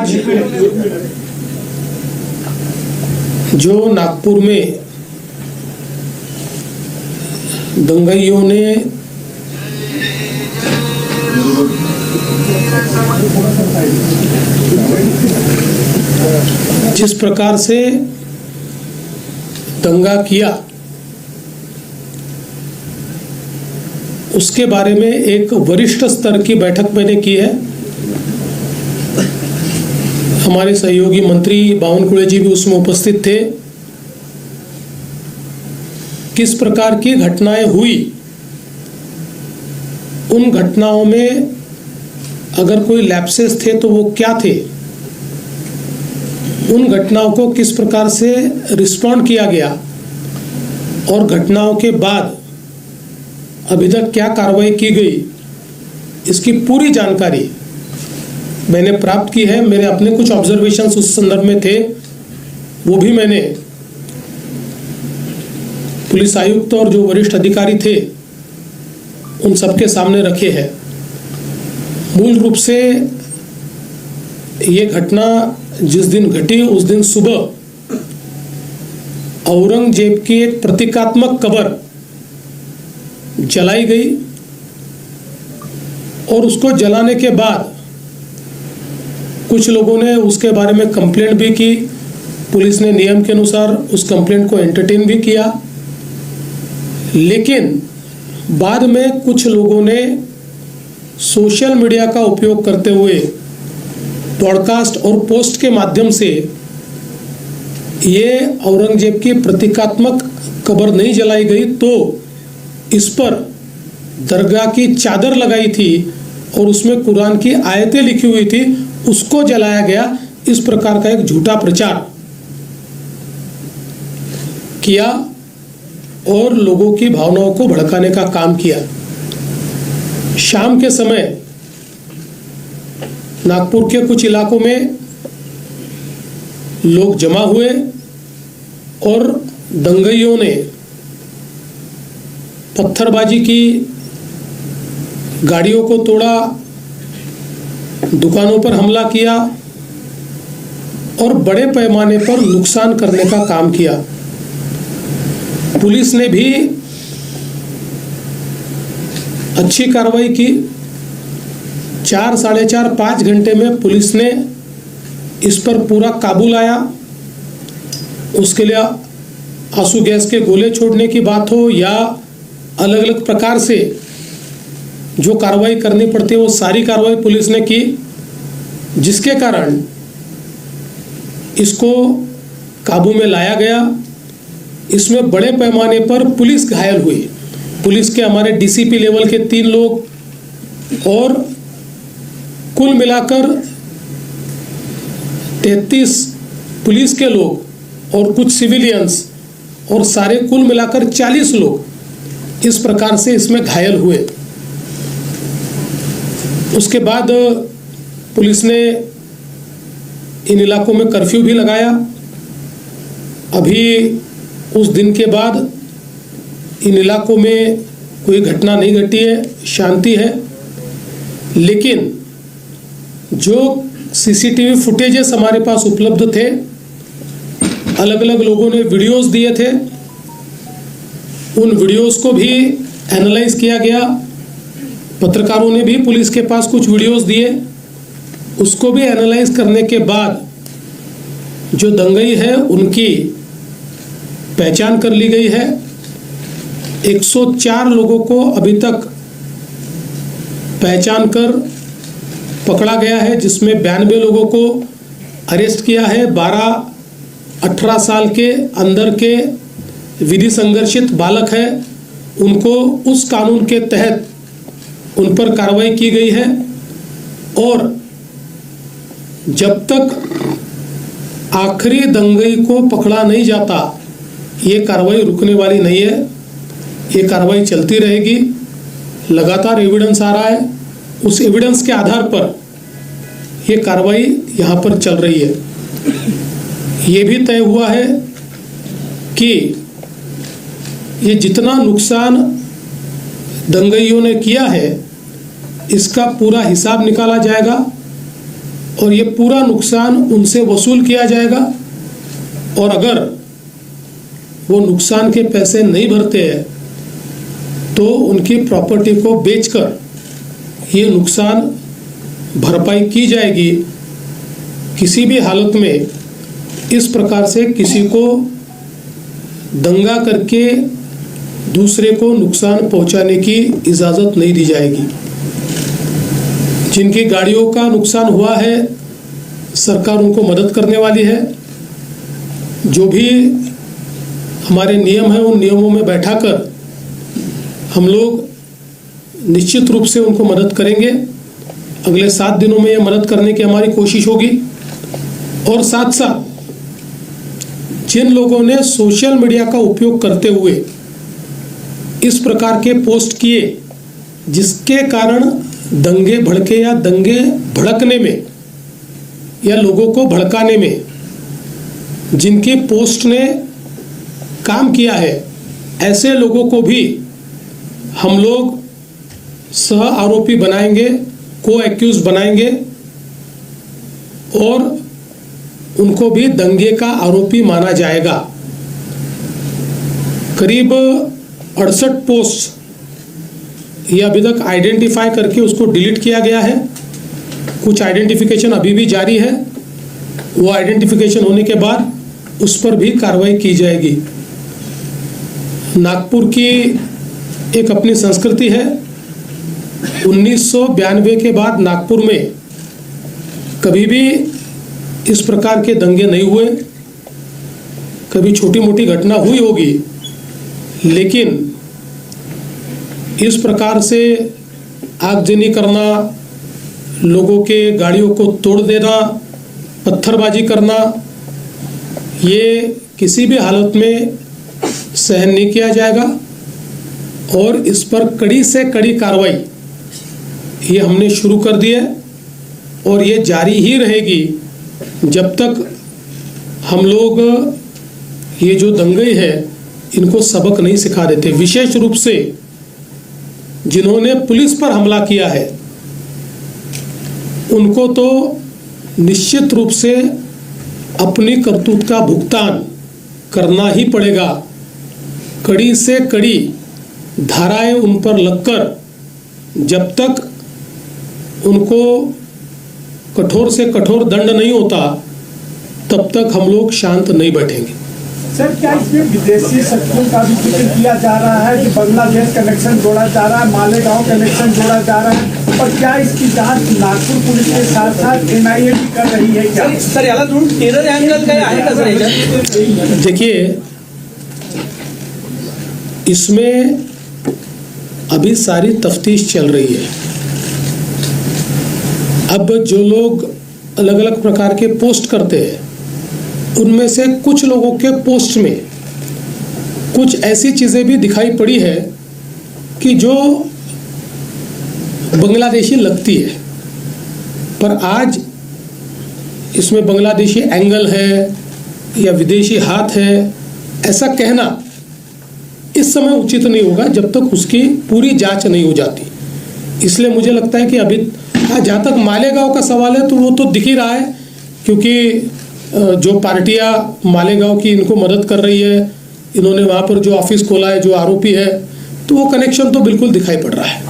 आज जो नागपुर में दंगाइयों ने जिस प्रकार से दंगा किया, उसके बारे में एक वरिष्ठ स्तर की बैठक मैंने की है। हमारे सहयोगी मंत्री बावनकुळे जी भी उसमें उपस्थित थे। किस प्रकार की घटनाएं हुई, उन घटनाओं में अगर कोई लैप्सेस थे तो वो क्या थे, उन घटनाओं को किस प्रकार से रिस्पॉन्ड किया गया और घटनाओं के बाद अभी तक क्या कार्रवाई की गई, इसकी पूरी जानकारी मैंने प्राप्त की है। मेरे अपने कुछ ऑब्जर्वेशंस उस संदर्भ में थे, वो भी मैंने पुलिस आयुक्त और जो वरिष्ठ अधिकारी थे उन सबके सामने रखे हैं। मूल रूप से ये घटना जिस दिन घटी उस दिन सुबह औरंगजेब की एक प्रतीकात्मक कब्र जलाई गई और उसको जलाने के बाद कुछ लोगों ने उसके बारे में कंप्लेंट भी की। पुलिस ने नियम के अनुसार उस कंप्लेंट को एंटरटेन भी किया, लेकिन बाद में कुछ लोगों ने सोशल मीडिया का उपयोग करते हुए पॉडकास्ट और पोस्ट के माध्यम से ये औरंगजेब की प्रतीकात्मक कब्र नहीं जलाई गई तो इस पर दरगाह की चादर लगाई थी और उसमें कुरान की आयतें लिखी हुई थी, उसको जलाया गया। इस प्रकार का एक झूठा प्रचार किया और लोगों की भावनाओं को भड़काने का काम किया। शाम के समय नागपुर के कुछ इलाकों में लोग जमा हुए और दंगाइयों ने पत्थरबाजी की, गाड़ियों को तोड़ा, दुकानों पर हमला किया और बड़े पैमाने पर नुकसान करने का काम किया। पुलिस ने भी अच्छी कार्रवाई की। 4, साढ़े 4, 5 घंटे में पुलिस ने इस पर पूरा काबू लाया। उसके लिए आंसू गैस के गोले छोड़ने की बात हो या अलग अलग प्रकार से जो कार्रवाई करनी पड़ती है वो सारी कार्रवाई पुलिस ने की, जिसके कारण इसको काबू में लाया गया। इसमें बड़े पैमाने पर पुलिस घायल हुई। पुलिस के हमारे डीसीपी लेवल के 3 लोग और कुल मिलाकर 33 पुलिस के लोग और कुछ सिविलियंस और सारे कुल मिलाकर 40 लोग इस प्रकार से इसमें घायल हुए। उसके बाद पुलिस ने इन इलाकों में कर्फ्यू भी लगाया। अभी उस दिन के बाद इन इलाकों में कोई घटना नहीं घटी है, शांति है। लेकिन जो सीसीटीवी फुटेजेस हमारे पास उपलब्ध थे, अलग अलग लोगों ने वीडियोस दिए थे, उन वीडियोस को भी एनालाइज किया गया। पत्रकारों ने भी पुलिस के पास कुछ वीडियोस दिए, उसको भी एनालाइज करने के बाद जो दंगाई है उनकी पहचान कर ली गई है। 104 लोगों को अभी तक पहचान कर पकड़ा गया है, जिसमें 92 लोगों को अरेस्ट किया है। 12-18 साल के अंदर के विधि संघर्षित बालक है, उनको उस कानून के तहत उन पर कार्रवाई की गई है। और जब तक आखिरी दंगाई को पकड़ा नहीं जाता ये कार्रवाई रुकने वाली नहीं है, ये कार्रवाई चलती रहेगी। लगातार एविडेंस आ रहा है, उस एविडेंस के आधार पर ये कार्रवाई यहाँ पर चल रही है। ये भी तय हुआ है कि ये जितना नुकसान दंगाइयों ने किया है इसका पूरा हिसाब निकाला जाएगा और ये पूरा नुकसान उनसे वसूल किया जाएगा। और अगर वो नुकसान के पैसे नहीं भरते हैं तो उनकी प्रॉपर्टी को बेचकर ये नुकसान भरपाई की जाएगी। किसी भी हालत में इस प्रकार से किसी को दंगा करके दूसरे को नुकसान पहुंचाने की इजाज़त नहीं दी जाएगी। जिनकी गाड़ियों का नुकसान हुआ है सरकार उनको मदद करने वाली है। जो भी हमारे नियम हैं उन नियमों में बैठाकर हम लोग निश्चित रूप से उनको मदद करेंगे। अगले 7 दिनों में ये मदद करने की हमारी कोशिश होगी। और साथ साथ जिन लोगों ने सोशल मीडिया का उपयोग करते हुए इस प्रकार के पोस्ट किए जिसके कारण दंगे भड़के या दंगे भड़कने में या लोगों को भड़काने में जिनकी पोस्ट ने काम किया है, ऐसे लोगों को भी हम लोग सह आरोपी बनाएंगे, को एक्यूज बनाएंगे और उनको भी दंगे का आरोपी माना जाएगा। करीब 68 पोस्ट ये अभी तक आइडेंटिफाई करके उसको डिलीट किया गया है। कुछ आइडेंटिफिकेशन अभी भी जारी है। वो आइडेंटिफिकेशन होने के बाद उस पर भी कार्रवाई की जाएगी। नागपुर की एक अपनी संस्कृति है। 1992 के बाद नागपुर में कभी भी इस प्रकार के दंगे नहीं हुए। कभी छोटी मोटी घटना हुई होगी, लेकिन इस प्रकार से आगजनी करना, लोगों के गाड़ियों को तोड़ देना, पत्थरबाजी करना, ये किसी भी हालत में सहन नहीं किया जाएगा। और इस पर कड़ी से कड़ी कार्रवाई ये हमने शुरू कर दी है और ये जारी ही रहेगी जब तक हम लोग ये जो दंगे हैं इनको सबक नहीं सिखा देते। विशेष रूप से जिन्होंने पुलिस पर हमला किया है उनको तो निश्चित रूप से अपनी करतूत का भुगतान करना ही पड़ेगा। कड़ी से कड़ी धाराएं उन पर लगकर जब तक उनको कठोर से कठोर दंड नहीं होता तब तक हम लोग शांत नहीं बैठेंगे। सर, क्या इसमें विदेशी शक्तियों का भी जिक्र किया जा रहा है कि बांग्लादेश कनेक्शन जोड़ा जा रहा है, मालेगांव कनेक्शन जोड़ा जा रहा है, और क्या इसकी जांच नागपुर पुलिस के साथ साथ NIA भी कर रही है क्या? सर याला टेरर एंगल काय आहे का सर? देखिए, इसमें अभी सारी तफ्तीश चल रही है। अब जो लोग अलग अलग प्रकार के पोस्ट करते हैं उनमें से कुछ लोगों के पोस्ट में कुछ ऐसी चीज़ें भी दिखाई पड़ी है कि जो बांग्लादेशी लगती है, पर आज इसमें बांग्लादेशी एंगल है या विदेशी हाथ है ऐसा कहना इस समय उचित नहीं होगा जब तक उसकी पूरी जांच नहीं हो जाती। इसलिए मुझे लगता है कि अभी जहाँ तक मालेगांव का सवाल है तो वो तो दिख ही रहा है, क्योंकि जो पार्टियां मालेगांव की इनको मदद कर रही है, इन्होंने वहाँ पर जो ऑफिस खोला है, जो आरोपी है, तो वो कनेक्शन तो बिल्कुल दिखाई पड़ रहा है।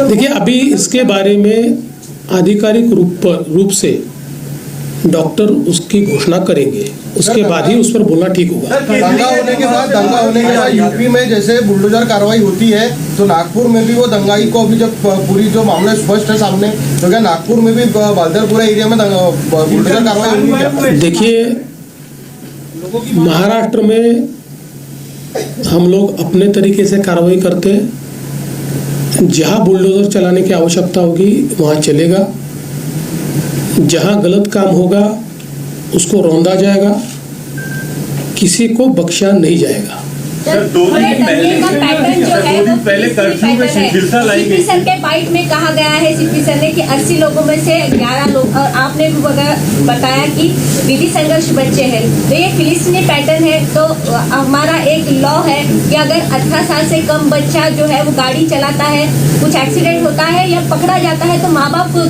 देखिए, अभी इसके बारे में आधिकारिक रूप से डॉक्टर उसकी घोषणा करेंगे, उसके बाद ही उस पर बोलना ठीक होगा। दंगा होने के बाद यूपी में जैसे बुलडोजर कार्रवाई होती है तो नागपुर में भी वो दंगाई को अभी जब पूरी जो मामला स्पष्ट है सामने, तो क्या नागपुर में भी बालदरपुरा एरिया में बुलडोजर कार्रवाई होगी? देखिए, महाराष्ट्र में हम लोग अपने तरीके से कार्रवाई करते हैं। जहाँ बुलडोजर चलाने की आवश्यकता होगी वहाँ चलेगा, जहाँ गलत काम होगा उसको रौंदा जाएगा, किसी को बख्शा नहीं जाएगा। सर, 2 दिन पहले पैटर्न जो है वो पहले कर्फ्यू में शिथिलता लाई गई। सीपी सर के बाइट में कहा गया है, सीपी सर ने कि 80 लोगों में से 11 लोग, और आपने भी बताया कि विधि संघर्ष बच्चे हैं, तो ये फिलिस्तीनी पैटर्न है। तो हमारा एक लॉ है कि अगर 18 साल से कम बच्चा जो है वो गाड़ी चलाता है, कुछ एक्सीडेंट होता है या पकड़ा जाता है तो माँ बाप को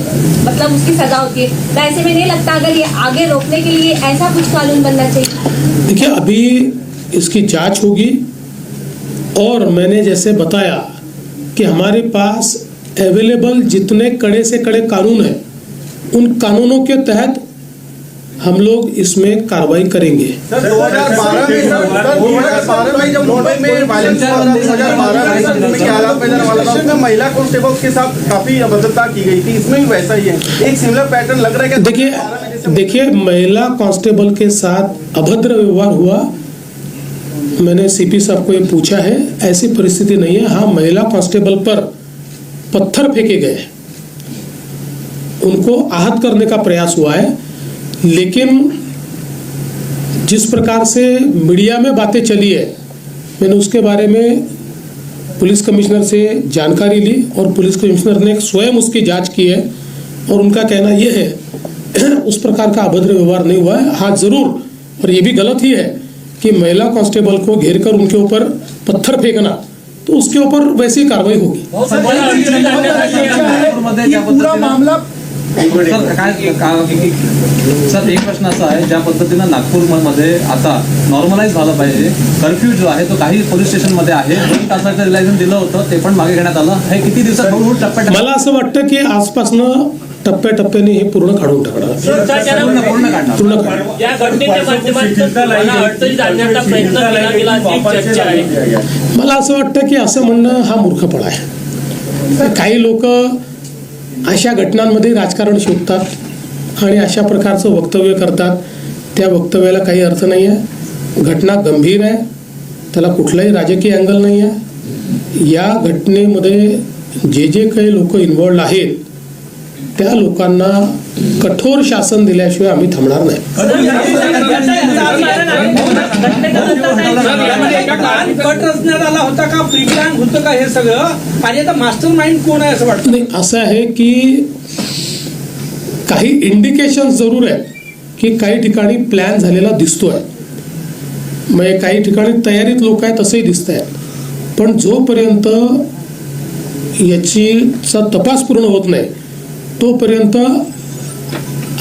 मतलब उसकी सजा होती है। तो ऐसे में नहीं लगता अगर ये आगे रोकने के लिए ऐसा कुछ कानून बनना चाहिए? देखिए, अभी इसकी जांच होगी और मैंने जैसे बताया कि हमारे पास अवेलेबल जितने कड़े से कड़े कानून हैं उन कानूनों के तहत हम लोग इसमें कार्रवाई करेंगे। सर 2012 में जब मुंबई में वायलेंस हुआ था, 2012 में क्या हालात पैदा हुआ था, महिला कांस्टेबल्स के साथ काफी अभद्रता की गई थी, इसमें भी वैसा ही है, एक सिमिलर पैटर्न लग रहा है। देखिए महिला कांस्टेबल के साथ अभद्र व्यवहार हुआ, मैंने सीपी साहब को ये पूछा है, ऐसी परिस्थिति नहीं है। हाँ, महिला कांस्टेबल पर पत्थर फेंके गए, उनको आहत करने का प्रयास हुआ है, लेकिन जिस प्रकार से मीडिया में बातें चली है, मैंने उसके बारे में पुलिस कमिश्नर से जानकारी ली और पुलिस कमिश्नर ने स्वयं उसकी जांच की है और उनका कहना यह है उस प्रकार का अभद्र व्यवहार नहीं हुआ है। हाँ जरूर, और ये भी गलत ही है कि महिला कांस्टेबल को घेर कर उनके ऊपर पत्थर फेंकना, तो उसके ऊपर वैसी कार्रवाई होगी। ये पूरा मामला सर एक प्रश्न असा आहे, ज्या पद्धतीनं नागपूरमध्ये आता नॉर्मलाइज झालं पाहिजे, कर्फ्यू जो आहे तो काही पोलीस स्टेशनमध्ये आहे, 2 तासाचं रिलॅक्सेशन दिलं होतं ते पण मागे घेण्यात आलं, हे किती दिवसात हळूहळू टप्प्याटप्प्याने मला असं वाटतं की आजपासनं टप्प्याटप्प्याने हे पूर्ण काढून टाकणार, पूर्ण काढणार. पूर्ण काढणार। या घटनेच्या माध्यमातून मला अडचणीत आणण्याचा प्रयत्न केला गेला अशी चर्चा आहे। मला असं वाटतं की असं म्हणणं हा मूर्खपणा आहे। काही लोक अशा घटनांमध्ये राजकारण शोधतात आणि अशा प्रकारचं वक्तव्य करतात, त्या वक्तव्याला काही अर्थ नाही आहे। घटना गंभीर आहे, त्याला कुठलाही राजकीय अँगल नाही आहे। या घटनेमध्ये जे काही लोक इन्व्हॉल्ड आहेत त्या लोकांना कठोर शासन दिल्याशिवाय आम्ही थांबणार नाही। कट रचण्यात आला होता का, प्री प्लॅन होतं का हे सगळं, आणि आता मास्टर माइंड कोण आहे असं वाटतं? नाही, असं आहे की काही इंडिकेशन जरूर आहे की काही ठिकाणी प्लॅन झालेला दिसतोय, म्हणजे काही ठिकाणी तयारीत लोक आहेत असंही दिसत आहे, पण जोपर्यंत याचा तपास पूर्ण होत नाही तोपर्यंत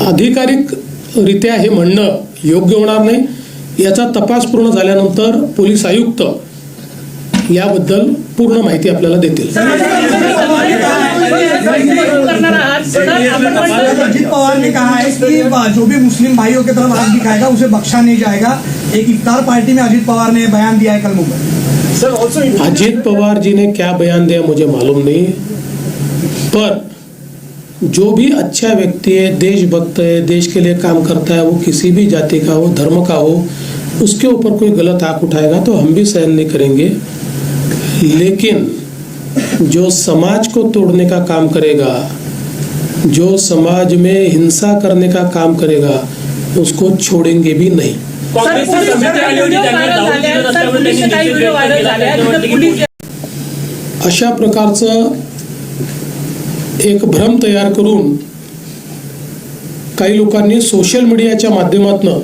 अधिकारिकरित्या हे म्हणणं योग्य होणार नाही। याचा तपास पूर्ण झाल्यानंतर पोलीस आयुक्त याबद्दल पूर्ण माहिती आपल्याला देतील। अजित पवार ने कहा है कि जो भी मुस्लिम भाइयों की तरफ हाथ दिखाएगा उसे बख्शा नहीं जाएगा। एक इफ्तार पार्टी में अजित पवार ने बयान दिया है कल मुंबई। अजित पवार जी ने क्या बयान दिया मुझे मालूम नहीं, पर जो भी अच्छा व्यक्ति है, देशभक्त है, देश के लिए काम करता है, वो किसी भी जाति का हो, धर्म का हो, उसके ऊपर कोई गलत आंख उठाएगा तो हम भी सहन नहीं करेंगे। लेकिन जो समाज को तोड़ने का काम करेगा, जो समाज में हिंसा करने का काम करेगा, उसको छोड़ेंगे भी नहीं। अशा प्रकारचं एक भ्रम तयार करून काही लोकांनी सोशल मीडियाच्या माध्यमातून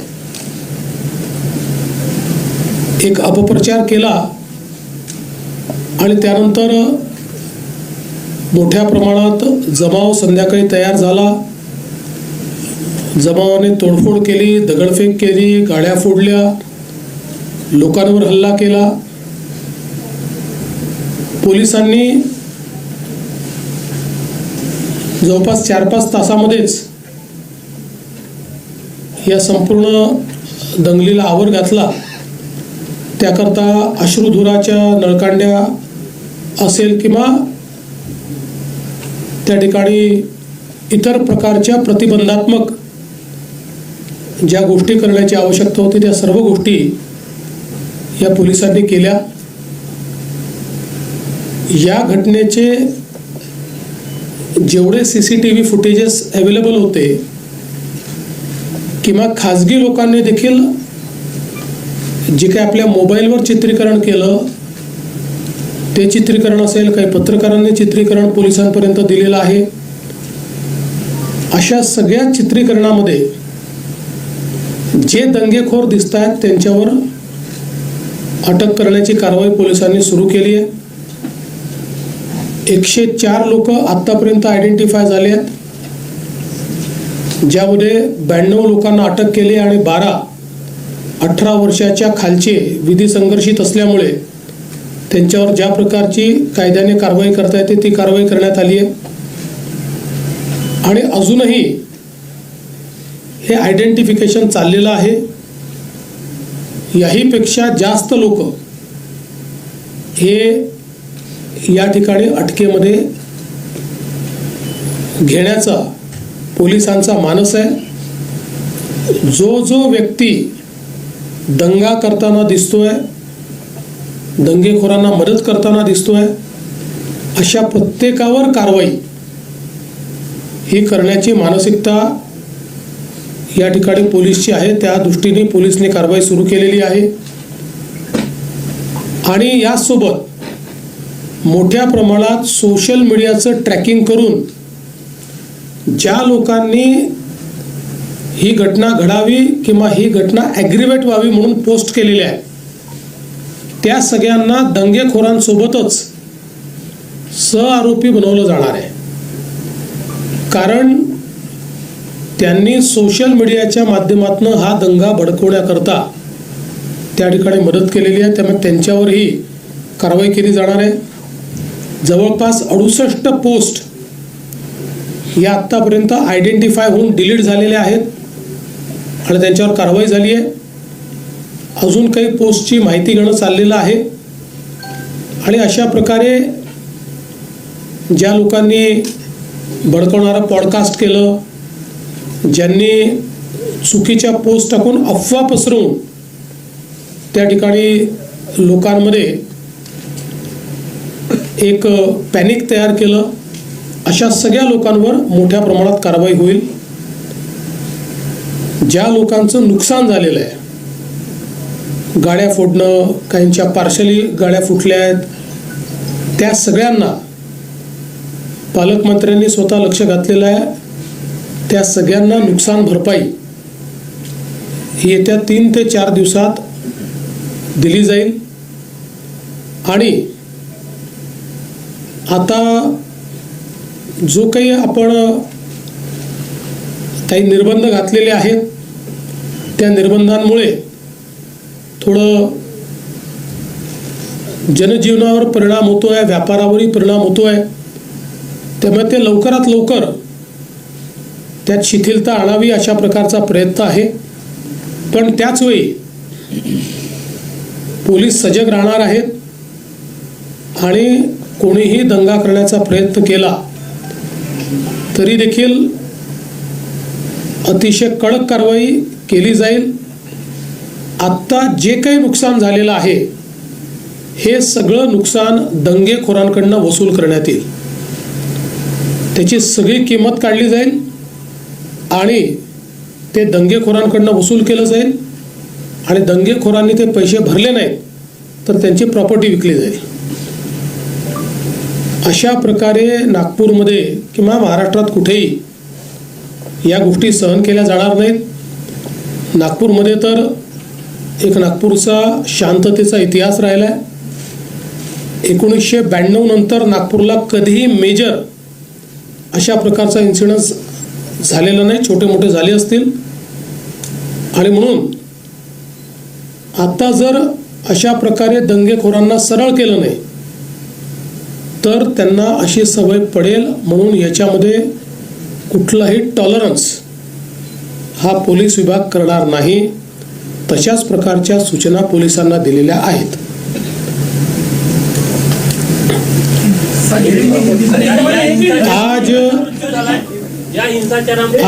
एक अपप्रचार केला आणि त्यानंतर मोठ्या प्रमाणात जमाव संध्याकाळी तयार झाला। जमावाने तोडफोड केली, दगडफेक केली, गाड्या फोडल्या, लोकांवर हल्ला केला। पोलिसांनी जवळपास 4-5 तासामध्येच या संपूर्ण दंगलीला आवर घातला। त्याकरता अश्रुधुराच्या नळकांड्या असेल किंवा त्या ठिकाणी इतर प्रकारच्या प्रतिबंधात्मक ज्या गोष्टी करण्याची आवश्यकता होती त्या सर्व गोष्टी या पोलिसांनी केल्या। या घटनेचे जेवढे सीसीटीव्ही फुटेजेस अवेलेबल होते किंवा खाजगी लोकांनी देखील जे काही आपल्या मोबाईलवर चित्रीकरण केलं ते चित्रीकरण असेल, काही पत्रकारांनी चित्रीकरण पोलिसांपर्यंत दिलेलं आहे, अशा सगळ्या चित्रीकरणामध्ये जे दंगेखोर दिसत आहेत त्यांच्यावर अटक करण्याची कारवाई पोलिसांनी सुरू केली आहे. 104 लोक आत्तापर्यंत आयडेंटिफाय झाले आहेत, ज्यामध्ये 92 लोकांना अटक केली आणि 18 वर्षाच्या खालचे विधी संघर्षित असल्यामुळे त्यांच्यावर ज्या प्रकारची कायद्याने कारवाई करता येते ती कारवाई करण्यात आली आहे. आणि अजूनही हे आयडेंटिफिकेशन चाललेलं आहे. याहीपेक्षा जास्त लोक हे या ठिकाणी अटकेमध्ये घेण्याचा पोलिसांचा मानस आहे. जो व्यक्ती दंगा करताना दिसतोय, दंगेखोरांना मदत करताना दिसतोय, अशा प्रत्येकावर कारवाई ही करण्याची मानसिकता या ठिकाणी पोलीसची आहे. त्या दृष्टीने पोलिसने कारवाई सुरू केलेली आहे. आणि यासोबत मोठ्या प्रमाणात सोशल मीडियाचं ट्रॅकिंग करून ज्या लोकांनी ही घटना घडावी किंवा ही घटना ॲग्रिवेट व्हावी म्हणून पोस्ट केलेली आहे त्या सगळ्यांना दंगेखोरांसोबतच सहआरोपी बनवलं जाणार आहे. कारण त्यांनी सोशल मीडियाच्या माध्यमातून हा दंगा भडकवण्याकरता त्या ठिकाणी मदत केलेली आहे. त्यामुळे त्यांच्यावरही कारवाई केली जाणार आहे. जवळपास 68 पोस्ट या आत्तापर्यंत आयडेंटिफाय होऊन डिलीट झालेल्या आहेत आणि त्यांच्यावर कारवाई झाली आहे. अजून काही पोस्टची माहिती घेणं चाललेलं आहे. आणि अशा प्रकारे ज्या लोकांनी भडकवणारं पॉडकास्ट केलं, ज्यांनी चुकीच्या पोस्ट टाकून अफवा पसरवून त्या ठिकाणी लोकांमध्ये एक पॅनिक तयार केलं, अशा सगळ्या लोकांवर मोठ्या प्रमाणात कारवाई होईल. ज्या लोकांचं नुकसान झालेलं आहे, गाड्या फोडणं, काहींच्या पार्शली गाड्या फुटल्या आहेत, त्या सगळ्यांना पालकमंत्र्यांनी स्वतः लक्ष घातलेलं आहे. त्या सगळ्यांना नुकसान भरपाई ही येत्या 3 ते 4 दिवसात दिली जाईल. आणि आता जो काही आपण काही निर्बंध घातलेले आहेत त्या निर्बंधांमुळे थोडं जनजीवनावर परिणाम होतोय, व्यापारावरही परिणाम होतोय. त्यामुळे ते लवकरात लवकर त्यात शिथिलता आणावी अशा प्रकारचा प्रयत्न आहे. पण त्याचवेळी पोलीस सजग राहणार आहेत आणि कोणीही दंगा करण्याचा प्रयत्न केला तरी देखील अतिशय कडक कारवाई केली जाईल. आत्ता जे काही नुकसान झालेलं आहे हे सगळं नुकसान दंगेखोरांकडनं वसूल करण्यात येईल. त्याची सगळी किंमत काढली जाईल आणि ते दंगेखोरांकडनं वसूल केलं जाईल. आणि दंगेखोरांनी ते पैसे भरले नाहीत तर त्यांची प्रॉपर्टी विकली जाईल. अशा प्रकारे नागपूरमध्ये किंवा महाराष्ट्रात कुठेही या गोष्टी सहन केल्या जाणार नाहीत. नागपूरमध्ये तर एक नागपूरचा शांततेचा इतिहास राहिला आहे. 1992 नंतर नागपूरला कधीही मेजर अशा प्रकारचा इन्सिडन्स झालेला नाही. छोटे मोठे झाले असतील. आणि म्हणून आता जर अशा प्रकारे दंगेखोरांना सरळ केलं नाही तर त्यांना अशी सवय पडेल. म्हणून याच्यामध्ये कुठलाही टॉलरन्स हा पोलीस विभाग करणार नाही. तशाच प्रकारच्या सूचना पोलिसांना दिलेल्या आहेत. आज या हिंसाचारामध्ये